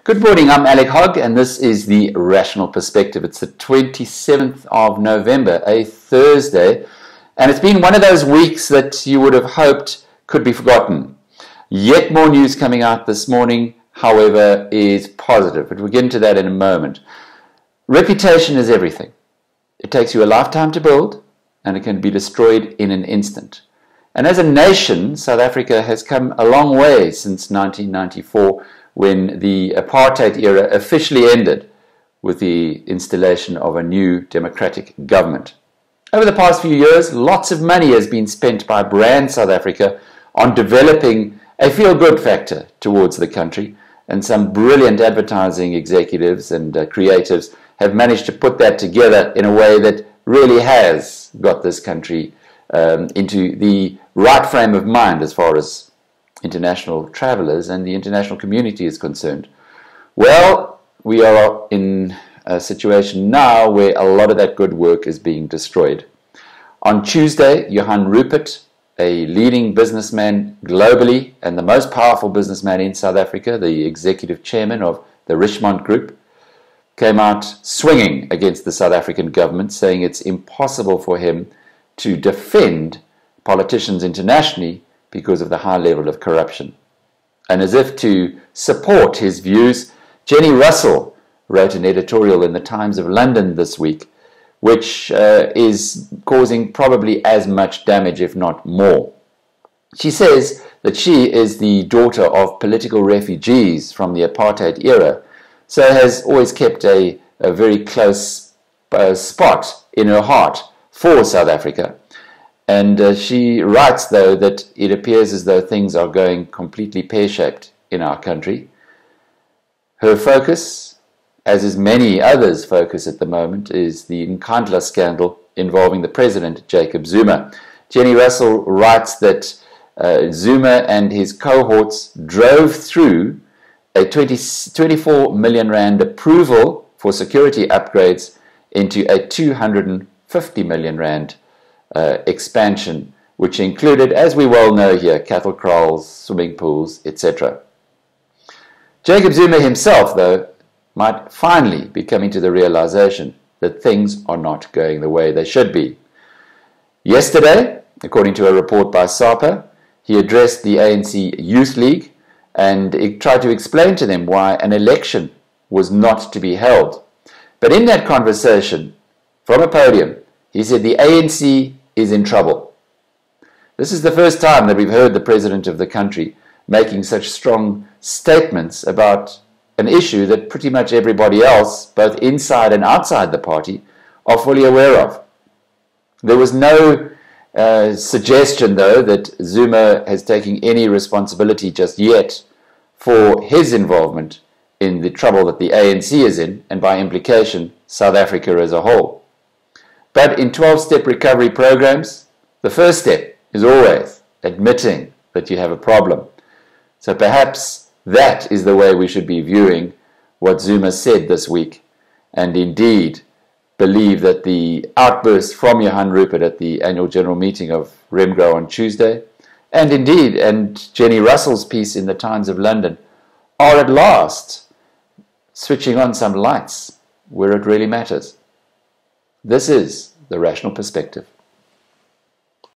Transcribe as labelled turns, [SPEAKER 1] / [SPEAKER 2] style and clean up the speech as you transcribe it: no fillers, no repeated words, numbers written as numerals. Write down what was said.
[SPEAKER 1] Good morning, I'm Alec Hogg, and this is the Rational Perspective. It's the 27th of November, a Thursday, and it's been one of those weeks that you would have hoped could be forgotten. Yet more news coming out this morning, however, is positive, but we'll get into that in a moment. Reputation is everything. It takes you a lifetime to build, and it can be destroyed in an instant. And as a nation, South Africa has come a long way since 1994, when the apartheid era officially ended with the installation of a new democratic government. Over the past few years, lots of money has been spent by Brand South Africa on developing a feel-good factor towards the country, and some brilliant advertising executives and creatives have managed to put that together in a way that really has got this country into the right frame of mind as far as international travelers and the international community is concerned. Well, we are in a situation now where a lot of that good work is being destroyed. On Tuesday, Johann Rupert, a leading businessman globally and the most powerful businessman in South Africa, the executive chairman of the Richemont Group, came out swinging against the South African government, saying it's impossible for him to defend politicians internationally because of the high level of corruption. And as if to support his views, Jenni Russell wrote an editorial in the Times of London this week, which is causing probably as much damage, if not more. She says that she is the daughter of political refugees from the apartheid era, so has always kept a very close spot in her heart for South Africa. And she writes, though, that it appears as though things are going completely pear-shaped in our country. Her focus, as is many others' focus at the moment, is the Nkandla scandal involving the President Jacob Zuma. Jenni Russell writes that Zuma and his cohorts drove through a 24 million rand approval for security upgrades into a 250 million rand expansion, which included, as we well know here, cattle kraals, swimming pools, etc. Jacob Zuma himself, though, might finally be coming to the realization that things are not going the way they should be. Yesterday, according to a report by SAPA, he addressed the ANC Youth League and he tried to explain to them why an election was not to be held. But in that conversation, from a podium, he said the ANC is in trouble. This is the first time that we've heard the president of the country making such strong statements about an issue that pretty much everybody else, both inside and outside the party, are fully aware of. There was no suggestion, though, that Zuma has taken any responsibility just yet for his involvement in the trouble that the ANC is in, and by implication, South Africa as a whole. But in 12-step recovery programs, the first step is always admitting that you have a problem. So perhaps that is the way we should be viewing what Zuma said this week, and indeed believe that the outburst from Johann Rupert at the annual general meeting of Remgro on Tuesday, and Jenni Russell's piece in the Times of London, are at last switching on some lights where it really matters. This is the Rational Perspective.